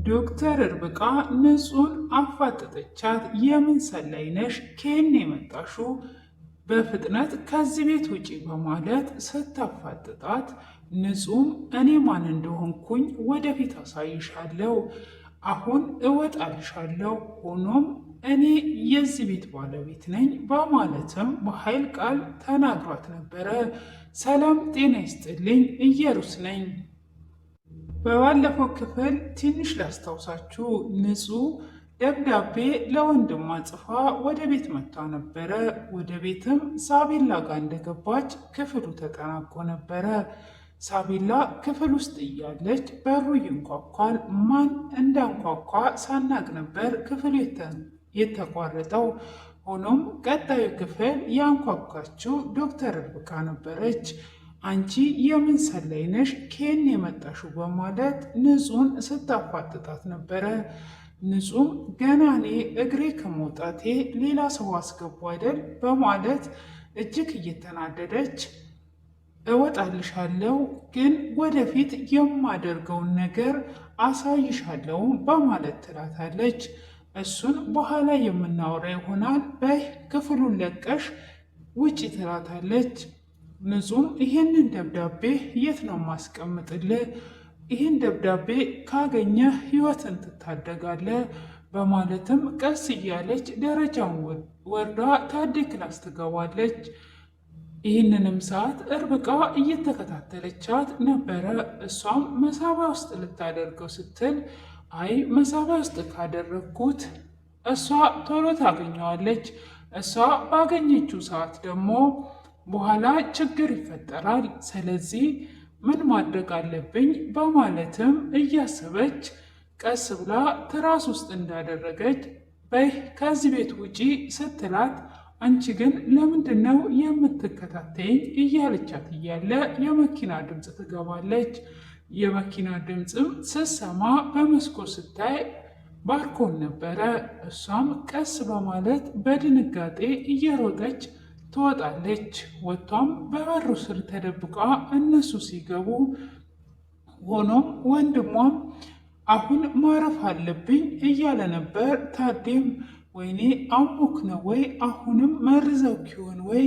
ዶክተር ርብቃ ንጹን አፋጠጠቻት። የምን ሰላይ ነሽ? ከየት የመጣሽው? በፍጥነት ከዚህ ቤት ውጪ በማለት ስታፋጥጣት ንጹም እኔ ማን እንደሆንኩኝ ወደፊት አሳይሻለሁ፣ አሁን እወጣልሻለሁ፣ ሆኖም እኔ የዚህ ቤት ባለቤት ነኝ በማለትም በኃይል ቃል ተናግሯት ነበረ። ሰላም ጤና ይስጥልኝ፣ እየሩስ ነኝ። በባለፈው ክፍል ትንሽ ላስታውሳችሁ፣ ንጹህ ደብዳቤ ለወንድሟ ጽፋ ወደ ቤት መጥታ ነበረ። ወደ ቤትም ሳቤላ ጋር እንደገባች ክፍሉ ተጠናቆ ነበረ። ሳቤላ ክፍል ውስጥ እያለች በሩ ይንኳኳል። ማን እንዳንኳኳ ሳናቅ ነበር ክፍሉ የተቋረጠው። ሆኖም ቀጣዩ ክፍል ያንኳኳችው ዶክተር ርብቃ ነበረች። አንቺ የምን ሰላይ ነሽ? ከየት የመጣሽው? በማለት ንጹን ስታፋጥጣት ነበረ። ንጹም ገና እኔ እግሬ ከመውጣቴ ሌላ ሰው አስገቡ አይደል? በማለት እጅግ እየተናደደች እወጣልሻለሁ፣ ግን ወደፊት የማደርገውን ነገር አሳይሻለሁ በማለት ትላታለች። እሱን በኋላ የምናወራ ይሆናል፣ በይ ክፍሉን ለቀሽ ውጪ ትላታለች። ንጹም ይህንን ደብዳቤ የት ነው ማስቀምጥልህ? ይህን ደብዳቤ ካገኘ ህይወትን ትታደጋለህ በማለትም ቀስ እያለች ደረጃውን ወርዳ ታዴ ክላስ ትገባለች። ይህንንም ሰዓት ርብቃ እየተከታተለቻት ነበረ። እሷም መሳቢያ ውስጥ ልታደርገው ስትል አይ መሳቢያ ውስጥ ካደረግኩት እሷ ቶሎ ታገኘዋለች፣ እሷ ባገኘችው ሰዓት ደግሞ በኋላ ችግር ይፈጠራል፣ ስለዚህ ምን ማድረግ አለብኝ በማለትም እያሰበች ቀስ ብላ ትራስ ውስጥ እንዳደረገች በይ ከዚህ ቤት ውጪ ስትላት አንቺ ግን ለምንድን ነው የምትከታተይኝ? እያለቻት እያለ የመኪና ድምፅ ትገባለች። የመኪና ድምፅም ስትሰማ በመስኮት ስታይ ባርኮን ነበረ። እሷም ቀስ በማለት በድንጋጤ እየሮጠች ትወጣለች። ወጥቷም በበሩ ስር ተደብቃ እነሱ ሲገቡ፣ ሆኖም ወንድሟም አሁን ማረፍ አለብኝ እያለ ነበር። ታዴም ወይኔ አሞክ ነው ወይ አሁንም መርዘው ይሆን ወይ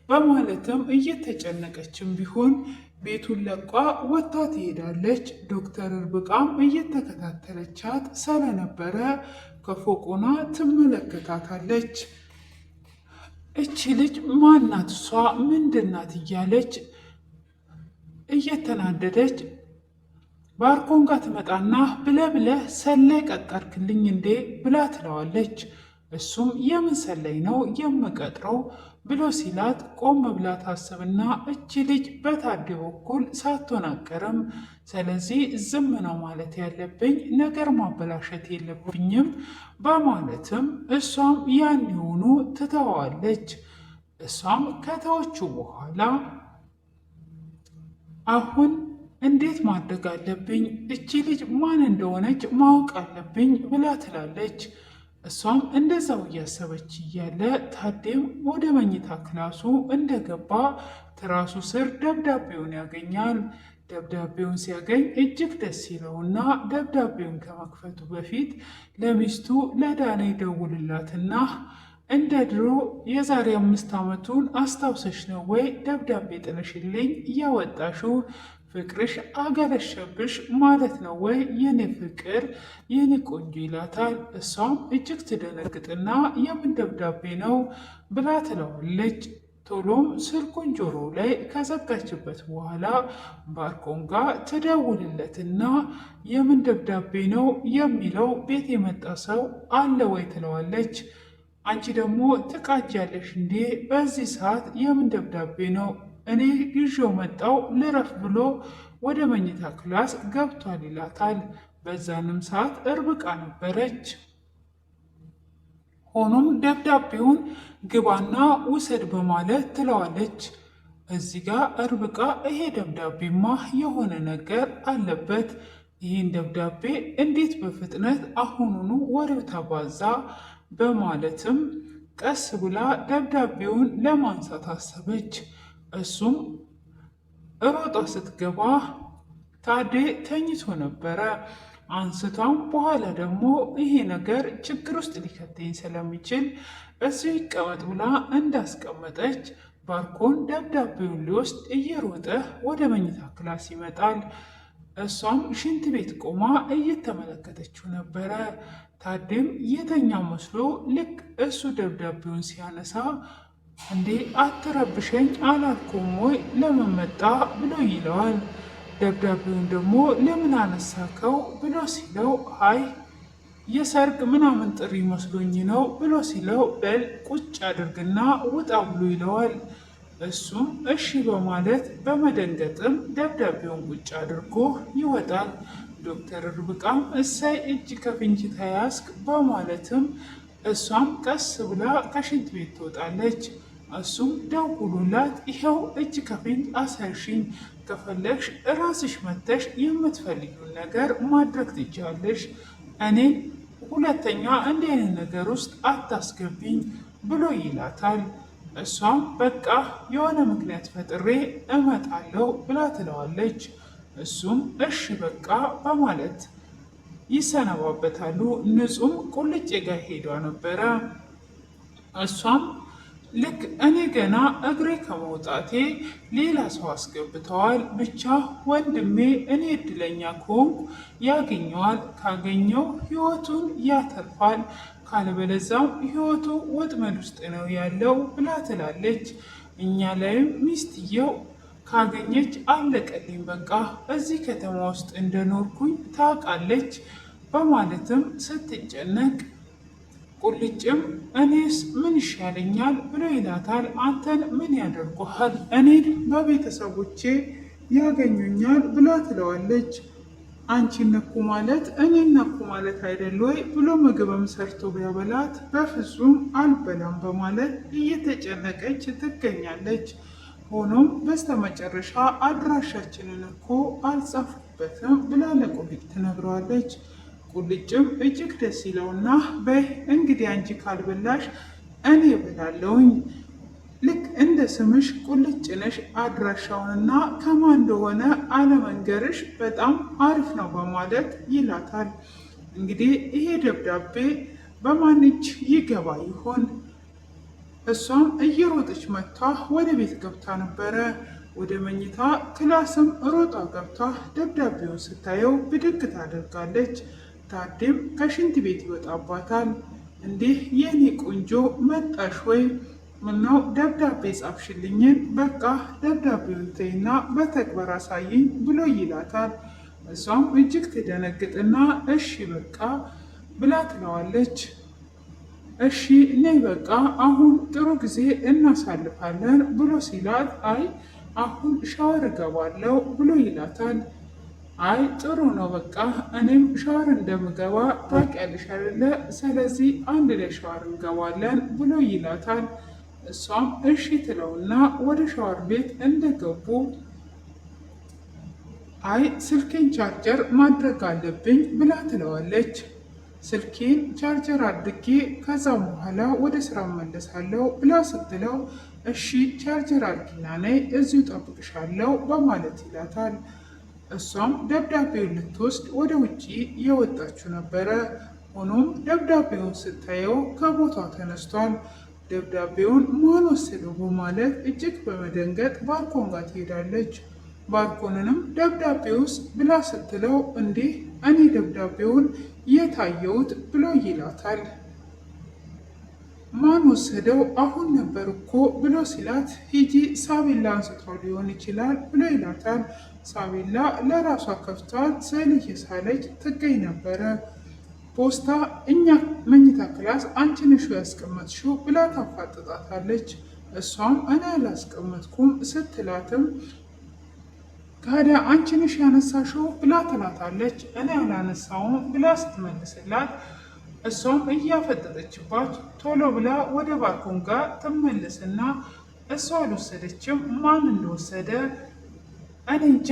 በማለትም እየተጨነቀችም ቢሆን ቤቱን ለቋ ወጥታ ትሄዳለች። ዶክተር ርብቃም እየተከታተለቻት ስለነበረ ከፎቁና ትመለከታታለች። እቺ ልጅ ማናት? እሷ ምንድናት? እያለች እየተናደደች ባርኮን ጋር ትመጣና ብለህ ሰላይ ቀጠርክልኝ እንዴ ብላ ትለዋለች። እሱም የምን ሰላይ ነው የምቀጥረው ብሎ ሲላት ቆም ብላ ታስብና እቺ ልጅ በታዴ በኩል ሳትሆን አቀርም፣ ስለዚህ ዝም ነው ማለት ያለብኝ፣ ነገር ማበላሸት የለብኝም በማለትም እሷም ያን የሆኑ ትተዋለች። እሷም ከተዎቹ በኋላ አሁን እንዴት ማድረግ አለብኝ? እቺ ልጅ ማን እንደሆነች ማወቅ አለብኝ ብላ ትላለች። እሷም እንደዛው እያሰበች እያለ ታዴም ወደ መኝታ ክላሱ እንደገባ ትራሱ ስር ደብዳቤውን ያገኛል። ደብዳቤውን ሲያገኝ እጅግ ደስ ይለውና ደብዳቤውን ከመክፈቱ በፊት ለሚስቱ ለዳኔ ደውልላትና እንደ ድሮ የዛሬ 5 ዓመቱን አስታውሰሽ ነው ወይ ደብዳቤ ጥለሽልኝ እያወጣሽው ፍቅርሽ አገረሸብሽ ማለት ነው ወይ የኔ ፍቅር የኔ ቆንጆ ይላታል። እሷም እጅግ ትደነግጥና የምን ደብዳቤ ነው ብላ ትለዋለች። ቶሎም ስልኩን ጆሮ ላይ ከዘጋችበት በኋላ ባርኮን ጋር ትደውልለትና የምን ደብዳቤ ነው የሚለው ቤት የመጣ ሰው አለ ወይ ትለዋለች። አንቺ ደግሞ ትቃጃለሽ እንዴ? በዚህ ሰዓት የምን ደብዳቤ ነው? እኔ ይዤው መጣው ልረፍ ብሎ ወደ መኝታ ክላስ ገብቷል ይላታል። በዛንም ሰዓት ርብቃ ነበረች። ሆኖም ደብዳቤውን ግባና ውሰድ በማለት ትለዋለች። እዚህ ጋር ርብቃ ይሄ ደብዳቤማ የሆነ ነገር አለበት፣ ይህን ደብዳቤ እንዴት በፍጥነት አሁኑኑ ወሬው ተባዛ በማለትም ቀስ ብላ ደብዳቤውን ለማንሳት አሰበች። እሱም ሮጣ ስትገባ ታዴ ተኝቶ ነበረ። አንስታም በኋላ ደግሞ ይሄ ነገር ችግር ውስጥ ሊከተኝ ስለሚችል እዚሁ ይቀመጥ ብላ እንዳስቀመጠች ባርኮን ደብዳቤውን ሊወስድ እየሮጠ ወደ መኝታ ክላስ ይመጣል። እሷም ሽንት ቤት ቆማ እየተመለከተችው ነበረ። ታዴም የተኛ መስሎ ልክ እሱ ደብዳቤውን ሲያነሳ እንዴ አትረብሸኝ አላልኩም ወይ ለምን መጣ ብሎ ይለዋል። ደብዳቤውን ደግሞ ለምን አነሳከው ብሎ ሲለው አይ የሰርግ ምናምን ጥሪ መስሎኝ ነው ብሎ ሲለው በል ቁጭ አድርግና ውጣ ብሎ ይለዋል። እሱም እሺ በማለት በመደንገጥም ደብዳቤውን ቁጭ አድርጎ ይወጣል። ዶክተር ርብቃም እሰይ እጅ ከፍንጅ ተያዝክ በማለትም እሷም ቀስ ብላ ከሽንት ቤት ትወጣለች። እሱም ደውሎላት ይኸው እጅ ከፍንጅ አሰርሽኝ፣ ከፈለግሽ ራስሽ መተሽ የምትፈልጊውን ነገር ማድረግ ትችያለሽ፣ እኔን ሁለተኛ እንዲህ አይነት ነገር ውስጥ አታስገቢኝ ብሎ ይላታል። እሷም በቃ የሆነ ምክንያት ፈጥሬ እመጣለሁ ብላ ትለዋለች። እሱም እሺ በቃ በማለት ይሰነባበታሉ። ንጹም ቁልጭ ጋር ሄዷ ነበረ። እሷም ልክ እኔ ገና እግሬ ከመውጣቴ ሌላ ሰው አስገብተዋል፣ ብቻ ወንድሜ እኔ እድለኛ ከሆንኩ ያገኘዋል፣ ካገኘው ህይወቱን ያተርፋል፣ ካለበለዛም ህይወቱ ወጥመድ ውስጥ ነው ያለው ብላ ትላለች። እኛ ላይም ሚስትየው ካገኘች አለቀልኝ፣ በቃ እዚህ ከተማ ውስጥ እንደኖርኩኝ ታውቃለች በማለትም ስትጨነቅ ቁልጭም እኔስ ምን ይሻለኛል ብሎ ይላታል። አንተን ምን ያደርጉሃል? እኔን በቤተሰቦቼ ያገኙኛል ብላ ትለዋለች። አንቺ ነኩ ማለት እኔ ነኩ ማለት አይደል ወይ ብሎ ምግብም ሰርቶ ቢያበላት በፍጹም አልበላም በማለት እየተጨነቀች ትገኛለች። ሆኖም በስተመጨረሻ አድራሻችንን እኮ አልጻፍኩበትም ብላ ለቁልጭ ትነግረዋለች። ቁልጭም እጅግ ደስ ይለውና በይ እንግዲህ አንቺ ካልበላሽ እኔ እበላለሁኝ፣ ልክ እንደ ስምሽ ቁልጭ ነሽ፣ አድራሻውንና ከማን እንደሆነ አለመንገርሽ በጣም አሪፍ ነው በማለት ይላታል። እንግዲህ ይሄ ደብዳቤ በማን እጅ ይገባ ይሆን? እሷም እየሮጠች መጥታ ወደ ቤት ገብታ ነበረ። ወደ መኝታ ክላስም ሮጣ ገብታ ደብዳቤውን ስታየው ብድግ ታደርጋለች። ታዴም ከሽንት ቤት ይወጣባታል። እንዲህ የኔ ቆንጆ መጣሽ ወይ? ምነው ደብዳቤ ጻፍሽልኝን? በቃ ደብዳቤውን ተይና በተግባር አሳይኝ ብሎ ይላታል። እሷም እጅግ ትደነግጥና እሺ በቃ ብላ ትለዋለች። እሺ ነይ በቃ አሁን ጥሩ ጊዜ እናሳልፋለን ብሎ ሲላት አይ አሁን ሻወር እገባለሁ ብሎ ይላታል። አይ ጥሩ ነው በቃ እኔም ሻወር እንደምገባ ታውቂያለሽ አይደለ? ስለዚህ አንድ ላይ ሻወር እንገባለን ብሎ ይላታል። እሷም እሺ ትለውና ወደ ሻወር ቤት እንደገቡ አይ ስልኬን ቻርጀር ማድረግ አለብኝ ብላ ትለዋለች። ስልኬን ቻርጀር አድርጌ ከዛም በኋላ ወደ ስራ መለሳለሁ ብላ ስትለው እሺ ቻርጀር አድርጊና ነይ እዚሁ ጠብቅሻለሁ በማለት ይላታል። እሷም ደብዳቤውን ልትወስድ ወደ ውጪ የወጣችው ነበረ። ሆኖም ደብዳቤውን ስታየው ከቦታው ተነስቷል። ደብዳቤውን ማን ወሰደው በማለት እጅግ በመደንገጥ ባርኮን ጋር ትሄዳለች። ባርኮንንም ደብዳቤ ውስጥ ብላ ስትለው እንዲህ እኔ ደብዳቤውን የታየሁት ብሎ ይላታል። ማን ወሰደው? አሁን ነበር እኮ ብሎ ሲላት ሂጂ ሳቢላ አንስታው ሊሆን ይችላል ብሎ ይላታል። ሳቢላ ለራሷ ከፍቷት ስዕል እየሳለች ትገኝ ነበረ። ፖስታ እኛ መኝታ ክላስ አንቺ ነሽ ያስቀመጥሽው ብላ ታፋጥጣታለች። እሷም እኔ አላስቀመጥኩም ስትላትም ታዲያ አንቺ ነሽ ያነሳሽው ብላ ትላታለች። እኔ አላነሳውም ብላ ስትመልስላት እሷም እያፈጠጠችባት ቶሎ ብላ ወደ ባርኮን ጋር ትመልስና እሷ አልወሰደችም፣ ማን እንደወሰደ እኔ እንጃ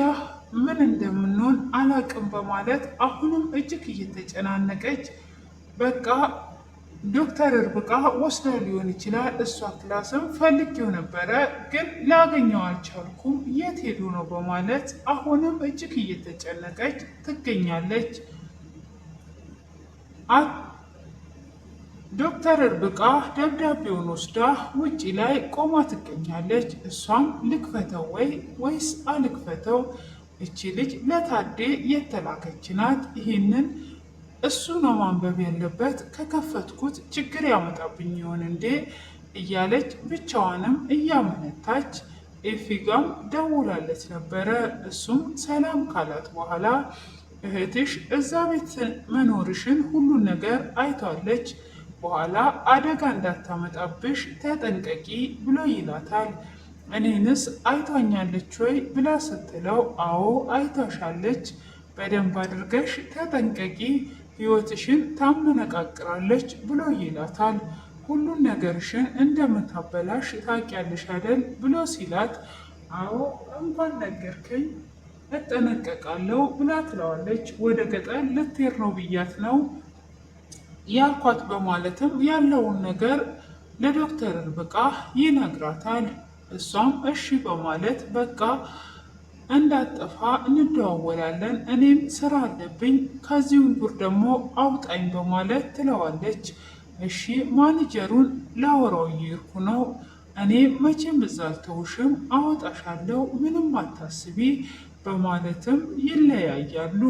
ምን እንደምንሆን አላቅም በማለት አሁንም እጅግ እየተጨናነቀች በቃ ዶክተር ርብቃ ወስዳ ሊሆን ይችላል፣ እሷ ክላስም ፈልጌው ነበረ ግን ላገኘው አልቻልኩም፣ የት ሄዱ ነው በማለት አሁንም እጅግ እየተጨነቀች ትገኛለች። ዶክተር ርብቃ ደብዳቤውን ወስዳ ውጪ ላይ ቆማ ትገኛለች። እሷም ልክፈተው ወይስ አልክፈተው? እቺ ልጅ ለታዴ የተላከች ናት። ይህንን እሱ ነው ማንበብ ያለበት። ከከፈትኩት ችግር ያመጣብኝ ይሆን እንዴ? እያለች ብቻዋንም እያመነታች ኤፊጋም ደውላለች ነበረ። እሱም ሰላም ካላት በኋላ እህትሽ እዛ ቤት መኖርሽን ሁሉን ነገር አይቷለች፣ በኋላ አደጋ እንዳታመጣብሽ ተጠንቀቂ ብሎ ይላታል። እኔንስ አይቷኛለች ወይ ብላ ስትለው አዎ አይታሻለች፣ በደንብ አድርገሽ ተጠንቀቂ፣ ህይወትሽን ታመነቃቅራለች ብሎ ይላታል። ሁሉን ነገርሽን እንደምታበላሽ ታውቂያለሽ አይደል ብሎ ሲላት አዎ እንኳን ነገርከኝ እጠነቀቃለሁ ብላ ትለዋለች። ወደ ገጠር ልትሄድ ነው ብያት ነው ያልኳት በማለትም ያለውን ነገር ለዶክተር ርብቃ ይነግራታል። እሷም እሺ በማለት በቃ እንዳጠፋ እንደዋወላለን፣ እኔም ስራ አለብኝ ከዚሁ ጉር ደግሞ አውጣኝ በማለት ትለዋለች። እሺ ማኔጀሩን ላወራው እየሄድኩ ነው፣ እኔ መቼም እዛ አልተውሽም፣ አወጣሻለሁ፣ ምንም አታስቢ በማለትም ይለያያሉ።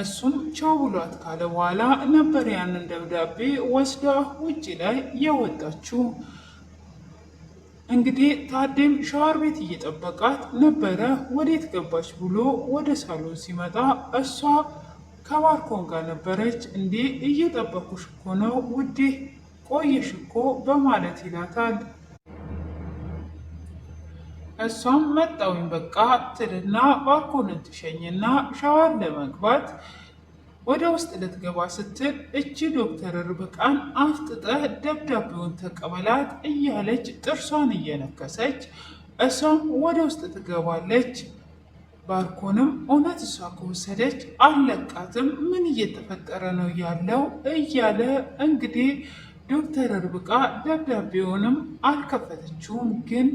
እሱም ቻው ብሏት ካለ በኋላ ነበር ያንን ደብዳቤ ወስዳ ውጭ ላይ የወጣችው። እንግዲህ ታዴም ሻወር ቤት እየጠበቃት ነበረ። ወዴት ገባች ብሎ ወደ ሳሎን ሲመጣ እሷ ከባርኮን ጋር ነበረች። እንዴ እየጠበኩሽ እኮ ነው ውዴ፣ ቆየሽ እኮ በማለት ይላታል። እሷም መጣውኝ በቃ ትልና ባርኮንን ትሸኝና ሻወር ለመግባት ወደ ውስጥ ልትገባ ስትል እቺ ዶክተር ርብቃን አፍጥጠ ደብዳቤውን ተቀበላት እያለች ጥርሷን እየነከሰች እሷም ወደ ውስጥ ትገባለች። ባርኮንም እውነት እሷ ከወሰደች አለቃትም፣ ምን እየተፈጠረ ነው ያለው እያለ እንግዲህ ዶክተር ርብቃ ደብዳቤውንም አልከፈተችውም ግን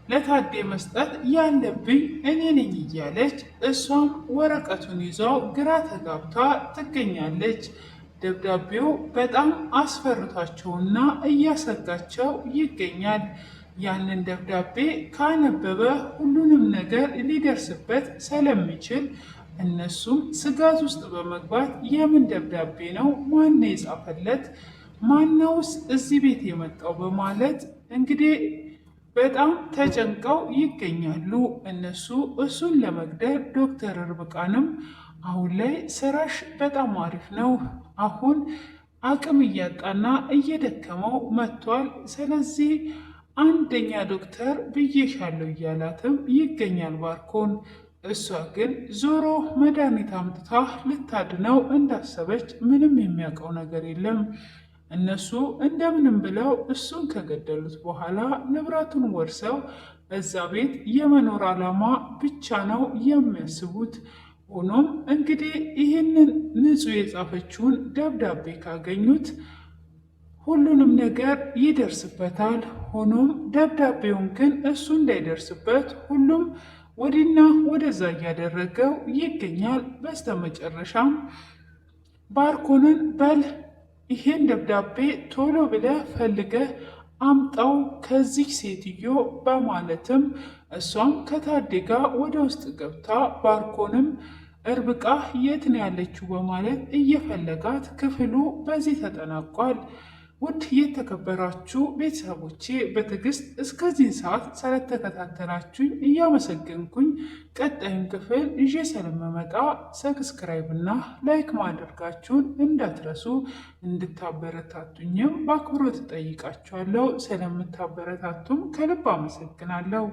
ለታዴ መስጠት ያለብኝ እኔ ነኝ እያለች እሷም ወረቀቱን ይዘው ግራ ተጋብታ ትገኛለች። ደብዳቤው በጣም አስፈርቷቸውና እያሰጋቸው ይገኛል። ያንን ደብዳቤ ካነበበ ሁሉንም ነገር ሊደርስበት ስለሚችል እነሱም ስጋት ውስጥ በመግባት የምን ደብዳቤ ነው? ማን የጻፈለት? ማነውስ እዚህ ቤት የመጣው? በማለት እንግዲህ በጣም ተጨንቀው ይገኛሉ። እነሱ እሱን ለመግደል ዶክተር ርብቃንም አሁን ላይ ስራሽ በጣም አሪፍ ነው፣ አሁን አቅም እያጣና እየደከመው መጥቷል፣ ስለዚህ አንደኛ ዶክተር ብዬሻለሁ እያላትም ይገኛል ባርኮን። እሷ ግን ዞሮ መድኃኒት አምጥታ ልታድነው እንዳሰበች ምንም የሚያውቀው ነገር የለም። እነሱ እንደምንም ብለው እሱን ከገደሉት በኋላ ንብረቱን ወርሰው እዛ ቤት የመኖር ዓላማ ብቻ ነው የሚያስቡት። ሆኖም እንግዲህ ይህንን ንጹሕ የጻፈችውን ደብዳቤ ካገኙት ሁሉንም ነገር ይደርስበታል። ሆኖም ደብዳቤውን ግን እሱ እንዳይደርስበት ሁሉም ወዲና ወደዛ እያደረገው ይገኛል። በስተመጨረሻም ባርኮንን በል ይሄን ደብዳቤ ቶሎ ብለህ ፈልገህ አምጣው ከዚህ ሴትዮ በማለትም እሷም ከታዴ ጋር ወደ ውስጥ ገብታ ባርኮንም ርብቃ የት ነው ያለችው በማለት እየፈለጋት ክፍሉ በዚህ ተጠናቋል። ውድ የተከበራችሁ ቤተሰቦቼ በትዕግስት እስከዚህ ሰዓት ስለተከታተላችሁኝ እያመሰገንኩኝ ቀጣዩን ክፍል ይዤ ስለመመጣ ሰብስክራይብ እና ላይክ ማድረጋችሁን እንዳትረሱ፣ እንድታበረታቱኝም በአክብሮት እጠይቃችኋለሁ። ስለምታበረታቱም ከልብ አመሰግናለሁ።